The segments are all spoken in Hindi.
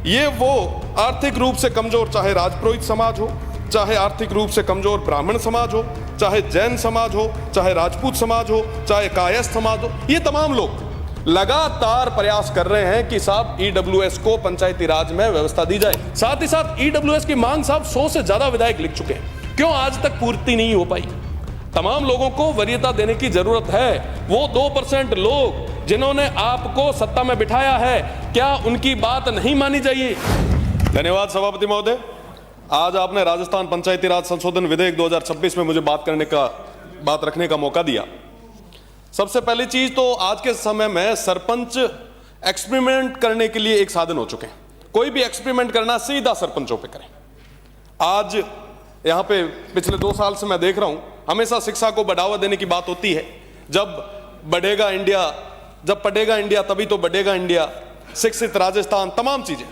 ये वो आर्थिक रूप से कमजोर, चाहे राजपुरोहित समाज हो, चाहे आर्थिक रूप से कमजोर ब्राह्मण समाज हो, चाहे जैन समाज हो, चाहे राजपूत समाज हो, चाहे कायस्थ समाज हो, ये तमाम लोग लगातार प्रयास कर रहे हैं कि साहब ईडब्ल्यूएस को पंचायती राज में व्यवस्था दी जाए। साथ ही साथ ईडब्ल्यूएस की मांग साहब 100 से ज्यादा विधायक लिख चुके हैं, क्यों आज तक पूर्ति नहीं हो पाई? तमाम लोगों को वरीयता देने की जरूरत है। वो 2% लोग जिन्होंने आपको सत्ता में बिठाया है, क्या उनकी बात नहीं मानी जाइए? धन्यवाद सभापति महोदय। आज आपने राजस्थान पंचायती राज संशोधन विधेयक 2026 में मुझे बात रखने का मौका दिया। सबसे पहली चीज तो आज के समय में सरपंच एक्सपेरिमेंट करने के लिए एक साधन हो चुके हैं। कोई भी एक्सपेरिमेंट करना सीधा सरपंचों पे करें। आज यहाँ पे पिछले 2 साल से मैं देख रहा हूं, हमेशा शिक्षा को बढ़ावा देने की बात होती है। जब पढ़ेगा इंडिया तभी तो बढ़ेगा इंडिया, शिक्षित राजस्थान, तमाम चीजें।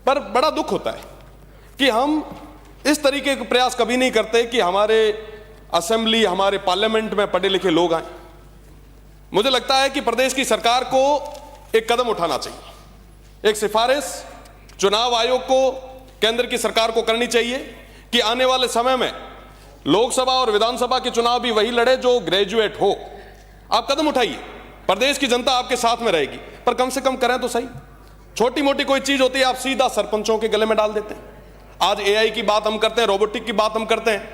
पर बड़ा दुख होता है कि हम इस तरीके के प्रयास कभी नहीं करते कि हमारे असेंबली, हमारे पार्लियामेंट में पढ़े लिखे लोग आए। मुझे लगता है कि प्रदेश की सरकार को एक कदम उठाना चाहिए। एक सिफारिश चुनाव आयोग को, केंद्र की सरकार को करनी चाहिए कि आने वाले समय में लोकसभा और विधानसभा के चुनाव भी वही लड़े जो ग्रेजुएट हो। आप कदम उठाइए, प्रदेश की जनता आपके साथ में रहेगी, पर कम से कम करें तो सही। छोटी मोटी कोई चीज होती है आप सीधा सरपंचों के गले में डाल देते हैं। आज एआई की बात हम करते हैं, रोबोटिक की बात हम करते हैं,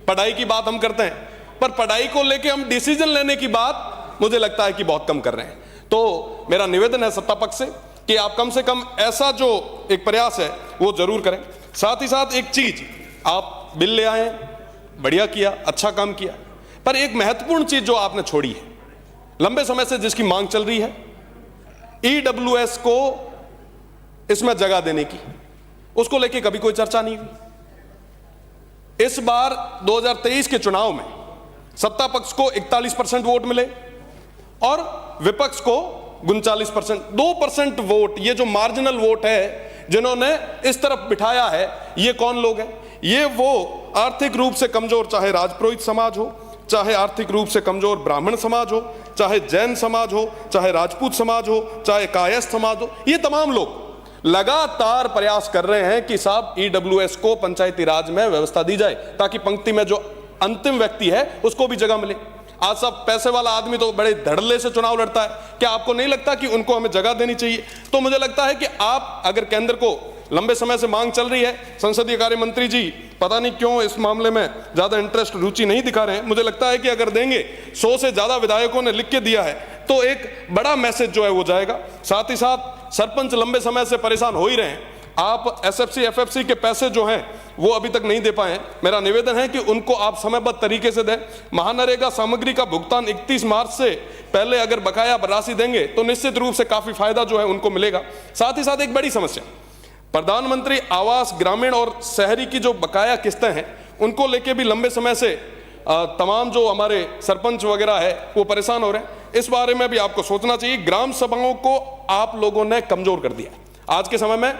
पढ़ाई की बात हम करते हैं, पर पढ़ाई को लेके हम डिसीजन लेने की बात मुझे लगता है कि बहुत कम कर रहे हैं। तो मेरा निवेदन है सत्ता पक्ष से कि आप कम से कम ऐसा जो एक प्रयास है वो जरूर करें। साथ ही साथ एक चीज, आप बिल ले आए, बढ़िया किया, अच्छा काम किया, पर एक महत्वपूर्ण चीज जो आपने छोड़ी है, लंबे समय से जिसकी मांग चल रही है, ईडब्ल्यूएस को इसमें जगह देने की, उसको लेके कभी कोई चर्चा नहीं हुई। इस बार 2023 के चुनाव में सत्ता पक्ष को 41% वोट मिले और विपक्ष को 39%। 2% वोट, ये जो मार्जिनल वोट है जिन्होंने इस तरफ बिठाया है, ये कौन लोग हैं? ये वो आर्थिक रूप से कमजोर, चाहे राजपुरोहित समाज हो, चाहे आर्थिक रूप से कमजोर ब्राह्मण समाज हो, चाहे जैन समाज हो, चाहे राजपूत समाज हो, चाहे कायस्थ समाज हो, ये तमाम लोग लगातार प्रयास कर रहे हैं कि साहब ईडब्ल्यूएस को पंचायती राज में व्यवस्था दी जाए, ताकि पंक्ति में जो अंतिम व्यक्ति है उसको भी जगह मिले। आज सब पैसे वाला आदमी तो बड़े धड़ल्ले से चुनाव लड़ता है, क्या आपको नहीं लगता कि उनको हमें जगह देनी चाहिए? तो मुझे लगता है कि आप, अगर केंद्र को लंबे समय से मांग चल रही है, संसदीय कार्य मंत्री जी पता नहीं क्यों इस मामले में ज्यादा इंटरेस्ट, रुचि नहीं दिखा रहे हैं। मुझे लगता है कि अगर देंगे, 100 से ज्यादा विधायकों ने लिख के दिया है, तो एक बड़ा मैसेज जो है वो जाएगा। साथ ही साथ सरपंच लंबे समय से परेशान हो ही रहे हैं। आप एसएफसी एफएफसी के पैसे जो हैं वो अभी तक नहीं दे पाए हैं। मेरा निवेदन है कि उनको आप समयबद्ध तरीके से दें। महानरेगा सामग्री का भुगतान 31 मार्च से पहले अगर बकाया राशि देंगे तो निश्चित रूप से काफी फायदा जो है उनको मिलेगा। साथ ही साथ एक बड़ी समस्या, प्रधानमंत्री आवास ग्रामीण और शहरी की जो बकाया किस्तें हैं, उनको लेके भी लंबे समय से तमाम जो हमारे सरपंच वगैरह है वो परेशान हो रहे हैं। इस बारे में भी आपको सोचना चाहिए। ग्राम सभाओं को आप लोगों ने कमजोर कर दिया। आज के समय में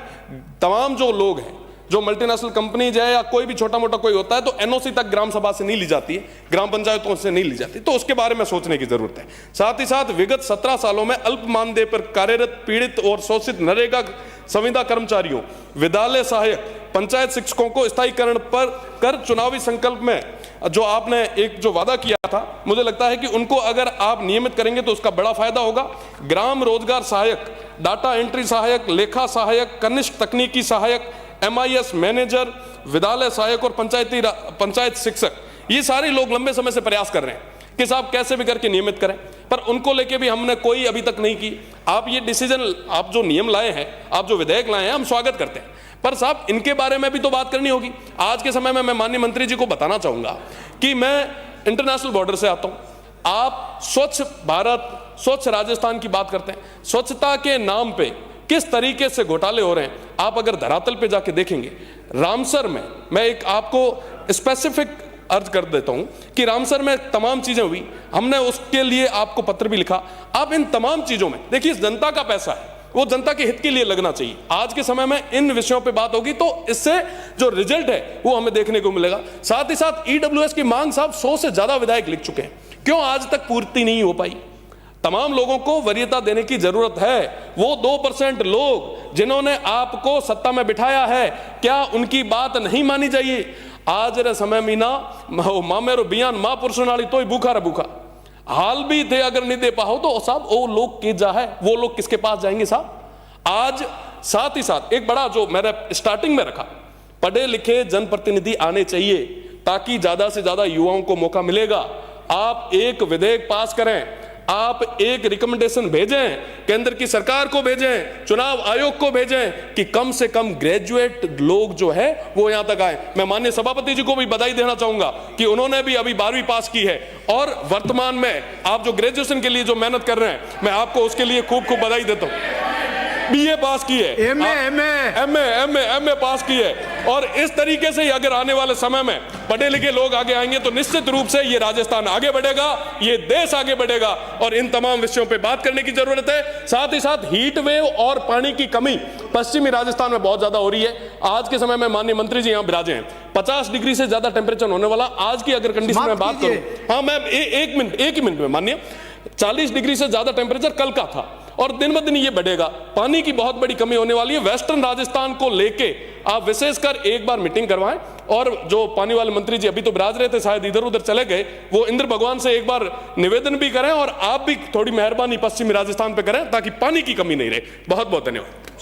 तमाम जो लोग हैं, जो मल्टीनेशनल कंपनीज है या कोई भी छोटा मोटा कोई होता है, तो एनओसी तक ग्राम सभा से नहीं ली जाती है, ग्राम पंचायतों से नहीं ली जाती, तो उसके बारे में सोचने की जरूरत है। साथ ही साथ विगत 17 सालों में अल्प मानदेय पर कार्यरत पीड़ित और शोषित नरेगा संविदा कर्मचारियों, विद्यालय सहायक, पंचायत शिक्षकों को स्थायीकरण पर कर चुनावी संकल्प में जो आपने एक जो वादा किया था, मुझे लगता है कि उनको अगर आप नियमित करेंगे तो उसका बड़ा फायदा होगा। ग्राम रोजगार सहायक, डाटा एंट्री सहायक, लेखा सहायक, कनिष्ठ तकनीकी सहायक, एमआईएस मैनेजर, विद्यालय सहायक और पंचायत शिक्षक, ये सारे लोग लंबे समय से प्रयास कर रहे हैं कि साहब कैसे भी करके नियमित करें, पर उनको लेके भी हमने कोई अभी तक नहीं की। आप ये डिसीजन, आप जो नियम लाए हैं, आप जो विधेयक लाए हैं, हम स्वागत करते हैं, पर साहब इनके बारे में भी तो बात करनी होगी। आज के समय में मैं माननीय मंत्री जी को बताना चाहूंगा कि मैं इंटरनेशनल बॉर्डर से आता हूं। आप स्वच्छ भारत, स्वच्छ राजस्थान की बात करते हैं, स्वच्छता के नाम पे किस तरीके से घोटाले हो रहे हैं आप अगर धरातल पे जाके देखेंगे। रामसर में, मैं एक आपको स्पेसिफिक अर्ज कर देता हूं कि रामसर में तमाम चीजें हुई, हमने उसके लिए आपको पत्र भी लिखा। आप इन तमाम चीजों में देखिए, जनता का पैसा है, वो जनता के हित के लिए लगना चाहिए। आज के समय में इन विषयों पे बात होगी तो इससे जो रिजल्ट है वो हमें देखने को मिलेगा। साथ ही साथ ईडब्ल्यूएस की मांग साहब 100 से ज्यादा विधायक लिख चुके हैं, क्यों आज तक पूर्ति नहीं हो पाई? तमाम लोगों को वरीयता देने की जरूरत है। वो 2% लोग जिन्होंने आपको सत्ता में बिठाया है, क्या उनकी बात नहीं मानी चाहिए? आज रे समय मीना मामेरो बियान मां पुरुषनाली तो भूखा रे भूखा हाल भी थे, अगर नहीं दे पाओ तो साहब वो लोग के जा है, वो लोग किसके पास जाएंगे साहब? आज साथ ही साथ एक बड़ा जो मैंने स्टार्टिंग में रखा, पढ़े लिखे जनप्रतिनिधि आने चाहिए ताकि ज्यादा से ज्यादा युवाओं को मौका मिलेगा। आप एक विधेयक पास करें, आप एक रिकमेंडेशन भेजें, केंद्र की सरकार को भेजें, चुनाव आयोग को भेजें कि कम से कम ग्रेजुएट लोग जो है वो यहां तक आए। मैं माननीय सभापति जी को भी बधाई देना चाहूंगा कि उन्होंने भी अभी 12वीं पास की है और वर्तमान में आप जो ग्रेजुएशन के लिए जो मेहनत कर रहे हैं, मैं आपको उसके लिए खूब खूब बधाई देता हूं। बीए पास की है, एमए पास की है, और इस तरीके से अगर आने वाले समय में पढ़े लिखे लोग आगे आएंगे तो निश्चित रूप से ये राजस्थान आगे बढ़ेगा, ये देश आगे बढ़ेगा। और इन तमाम विषयों पे बात करने की जरूरत है। साथ ही साथ हीट वेव और पानी की कमी पश्चिमी राजस्थान में बहुत ज्यादा हो रही है। आज के समय में माननीय मंत्री जी यहां विराजे हैं, 50 डिग्री से ज्यादा टेम्परेचर होने वाला। आज की अगर कंडीशन में बात करूं, हाँ मैं एक ही मिनट में, माननीय 40 डिग्री से ज्यादा टेम्परेचर कल का था और दिन ब दिन ये बढ़ेगा। पानी की बहुत बड़ी कमी होने वाली है। वेस्टर्न राजस्थान को लेके आप विशेषकर एक बार मीटिंग करवाएं, और जो पानी वाले मंत्री जी अभी तो बिराज रहे थे, शायद इधर उधर चले गए, वो इंद्र भगवान से एक बार निवेदन भी करें और आप भी थोड़ी मेहरबानी पश्चिमी राजस्थान पे करें ताकि पानी की कमी नहीं रहे। बहुत बहुत धन्यवाद।